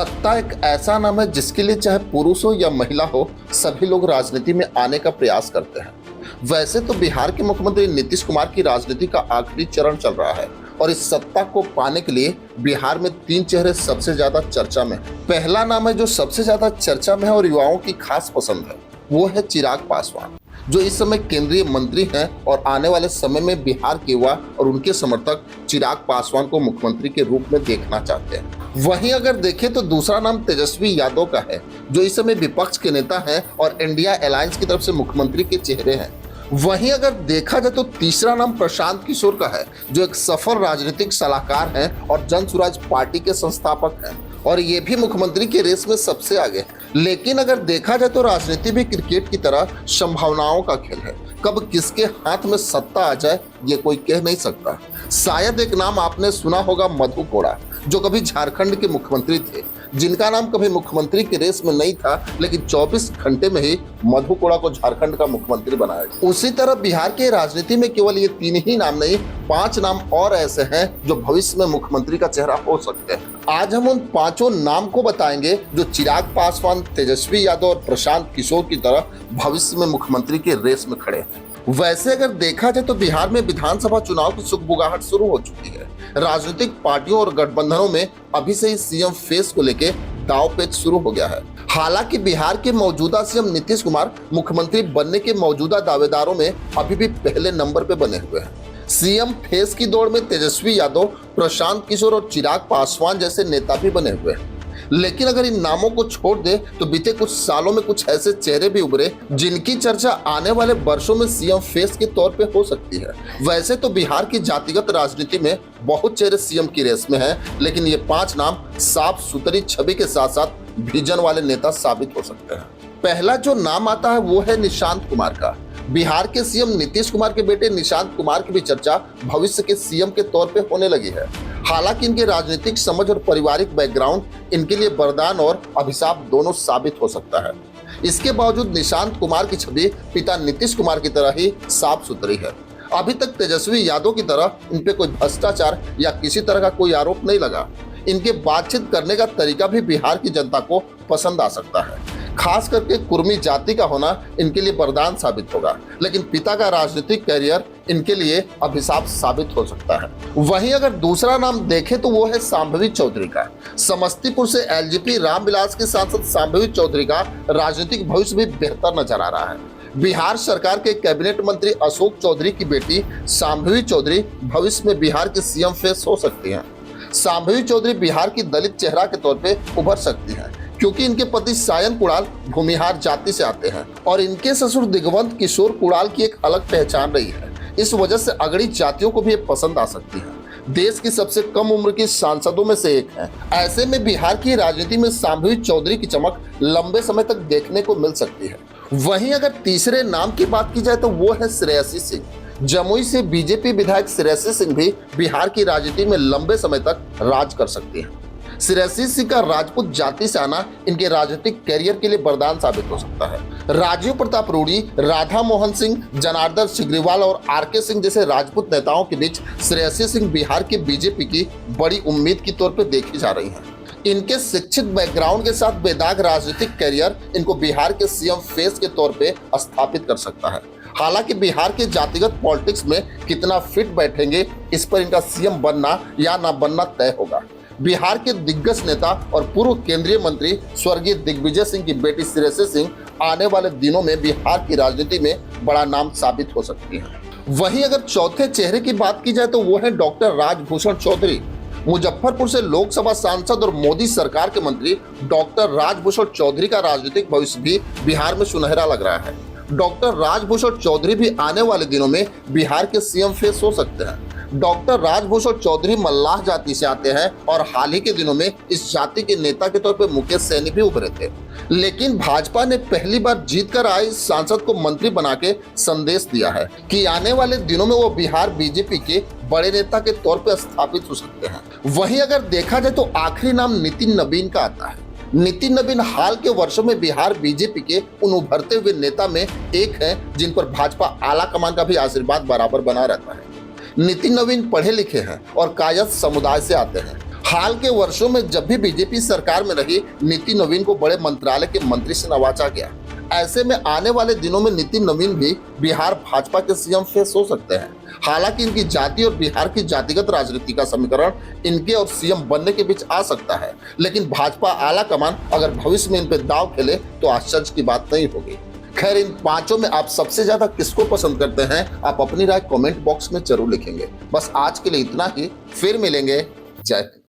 सत्ता एक ऐसा नाम है जिसके लिए चाहे पुरुष हो या महिला हो, सभी लोग राजनीति में आने का प्रयास करते हैं। वैसे तो बिहार के मुख्यमंत्री नीतीश कुमार की राजनीति का आखिरी चरण चल रहा है और इस सत्ता को पाने के लिए बिहार में 3 चेहरे सबसे ज्यादा चर्चा में हैं। पहला नाम है जो सबसे ज्यादा चर्चा में है और युवाओं की खास पसंद है, वो है चिराग पासवान, जो इस समय केंद्रीय मंत्री हैं और आने वाले समय में बिहार के युवा और उनके समर्थक चिराग पासवान को मुख्यमंत्री के रूप में देखना चाहते हैं। वहीं अगर देखें तो दूसरा नाम तेजस्वी यादव का है, जो इस समय विपक्ष के नेता हैं और इंडिया अलायंस की तरफ से मुख्यमंत्री के चेहरे हैं। वहीं अगर देखा जाए तो तीसरा नाम प्रशांत किशोर का है, जो एक सफल राजनीतिक सलाहकार हैं और जन स्वराज पार्टी के संस्थापक हैं और ये भी मुख्यमंत्री के रेस में सबसे आगे। लेकिन अगर देखा जाए तो राजनीति भी क्रिकेट की तरह संभावनाओं का खेल है, कब किसके हाथ में सत्ता आ जाए ये कोई कह नहीं सकता। शायद एक नाम आपने सुना होगा, मधु कोड़ा, जो कभी झारखंड के मुख्यमंत्री थे, जिनका नाम कभी मुख्यमंत्री के रेस में नहीं था, लेकिन 24 घंटे में ही मधु कोड़ा को झारखंड का मुख्यमंत्री बनाया गया। उसी तरह बिहार के राजनीति में केवल ये 3 ही नाम नहीं, 5 नाम और ऐसे हैं जो भविष्य में मुख्यमंत्री का चेहरा हो सकते हैं। आज हम उन 5 नाम को बताएंगे जो चिराग पासवान, तेजस्वी यादव और प्रशांत किशोर की तरह भविष्य में मुख्यमंत्री के रेस में खड़े हैं। वैसे अगर देखा जाए तो बिहार में विधानसभा चुनाव की सुगबुगाहट शुरू हो चुकी है। राजनीतिक पार्टियों और गठबंधनों में अभी से ही सीएम फेस को लेकर दांव पेच शुरू हो गया है। हालांकि बिहार के मौजूदा सीएम नीतीश कुमार मुख्यमंत्री बनने के मौजूदा दावेदारों में अभी भी पहले नंबर पे बने हुए हैं। सीएम फेस की दौड़ में तेजस्वी यादव, प्रशांत किशोर और चिराग पासवान जैसे नेता भी बने हुए हैं। लेकिन अगर इन नामों को छोड़ दे तो बीते कुछ सालों में कुछ ऐसे चेहरे भी उभरे जिनकी चर्चा आने वाले वर्षों में सीएम फेस के तौर पे हो सकती है। वैसे तो बिहार की जातिगत राजनीति में बहुत चेहरे सीएम की रेस में हैं, लेकिन ये 5 नाम साफ सुथरी छवि के साथ साथ विजन वाले नेता साबित हो सकते हैं। पहला जो नाम आता है वो है निशांत कुमार का। बिहार के सीएम नीतीश कुमार के बेटे निशांत कुमार की भी चर्चा भविष्य के सीएम के तौर पे होने लगी है। हालांकि इनके राजनीतिक समझ और पारिवारिक बैकग्राउंड इनके लिए वरदान और अभिशाप दोनों साबित हो सकता है। इसके बावजूद निशांत कुमार की छवि पिता नीतीश कुमार की तरह ही साफ सुथरी है। अभी तक तेजस्वी यादव की तरह इन पे कोई भ्रष्टाचार या किसी तरह का कोई आरोप नहीं लगा। इनके बातचीत करने का तरीका भी बिहार की जनता को पसंद आ सकता है। खास करके कुर्मी जाति का होना इनके लिए वरदान साबित होगा, लेकिन पिता का राजनीतिक करियर इनके लिए अभिशाप साबित हो सकता है। वहीं अगर दूसरा नाम देखें तो वो है शांभवी चौधरी का। समस्तीपुर से एलजेपी रामविलास के सांसद शांभवी चौधरी का राजनीतिक भविष्य भी बेहतर नजर आ रहा है। बिहार सरकार के कैबिनेट मंत्री अशोक चौधरी की बेटी शांभवी चौधरी भविष्य में बिहार के सीएम फेस हो सकती हैं। शांभवी चौधरी बिहार की दलित चेहरा के तौर पे उभर सकती हैं, क्योंकि इनके पति सायन कुणाल भूमिहार जाति से आते हैं और इनके ससुर दिग्वंत किशोर कुणाल की एक अलग पहचान रही है। इस वजह से अगड़ी जातियों को भी ये पसंद आ सकती है। देश की सबसे कम उम्र की सांसदों में से एक है। ऐसे में बिहार की राजनीति में शांभवी चौधरी की चमक लंबे समय तक देखने को मिल सकती है। वहीं अगर तीसरे नाम की बात की जाए तो वो है श्रेयसी सिंह। जमुई से बीजेपी विधायक श्रेयसी सिंह भी बिहार की राजनीति में लंबे समय तक राज कर सकती है। श्रेयसी सिंह का राजपूत जाति से आना इनके राजनीतिक कैरियर के लिए वरदान साबित हो सकता है। राजीव प्रताप रूडी, राधा मोहन सिंह, जनार्दन सिग्रीवाल और आरके सिंह जैसे राजपूत नेताओं के बीच श्रेयसी सिंह बिहार के बीजेपी की बड़ी उम्मीद के तौर पर देखी जा रही हैं। इनके शिक्षित बैकग्राउंड के साथ बेदाग राजनीतिक कैरियर इनको बिहार के सीएम फेस के तौर पे स्थापित कर सकता है। हालांकि बिहार के जातिगत पॉलिटिक्स में कितना फिट बैठेंगे, इस पर इनका सीएम बनना या ना बनना तय होगा। बिहार के दिग्गज नेता और पूर्व केंद्रीय मंत्री स्वर्गीय दिग्विजय सिंह की बेटी श्रेयसी सिंह आने वाले दिनों में बिहार की राजनीति में बड़ा नाम साबित हो सकती है। वहीं अगर चौथे चेहरे की बात की जाए तो वो है डॉक्टर राजभूषण चौधरी। मुजफ्फरपुर से लोकसभा सांसद और मोदी सरकार के मंत्री डॉक्टर राजभूषण चौधरी का राजनीतिक भविष्य भी बिहार में सुनहरा लग रहा है। डॉक्टर राजभूषण चौधरी भी आने वाले दिनों में बिहार के सीएम फेस हो सकते हैं। डॉक्टर राजभूषण चौधरी मल्लाह जाति से आते हैं और हाल ही के दिनों में इस जाति के नेता के तौर पर मुकेश सैनी भी उभरे थे। लेकिन भाजपा ने पहली बार जीतकर आए इस सांसद को मंत्री बना के संदेश दिया है कि आने वाले दिनों में वो बिहार बीजेपी के बड़े नेता के तौर पर स्थापित हो सकते हैं। वहीं अगर देखा जाए तो आखिरी नाम नितिन नवीन का आता है। नितिन नवीन हाल के वर्षों में बिहार बीजेपी के उन उभरते हुए नेता में एक है जिन पर भाजपा आला कमान का भी आशीर्वाद बराबर बना रहता है। नितिन नवीन पढ़े लिखे हैं और कायस्थ समुदाय से आते हैं। हाल के वर्षों में जब भी बीजेपी सरकार में रही, नीति नवीन को बड़े मंत्रालय के मंत्री से नवाजा गया। ऐसे में आने वाले दिनों में नितिन नवीन भी बिहार भाजपा के सीएम फेस हो सकते हैं। हालांकि इनकी जाति और बिहार की जातिगत राजनीति का समीकरण इनके और सीएम बनने के बीच आ सकता है, लेकिन भाजपा आला कमान अगर भविष्य में इन पर दांव खेले तो आश्चर्य की बात नहीं होगी। खैर, इन पांचों में आप सबसे ज्यादा किसको पसंद करते हैं, आप अपनी राय कमेंट बॉक्स में जरूर लिखेंगे। बस आज के लिए इतना ही, फिर मिलेंगे। जय हिंद।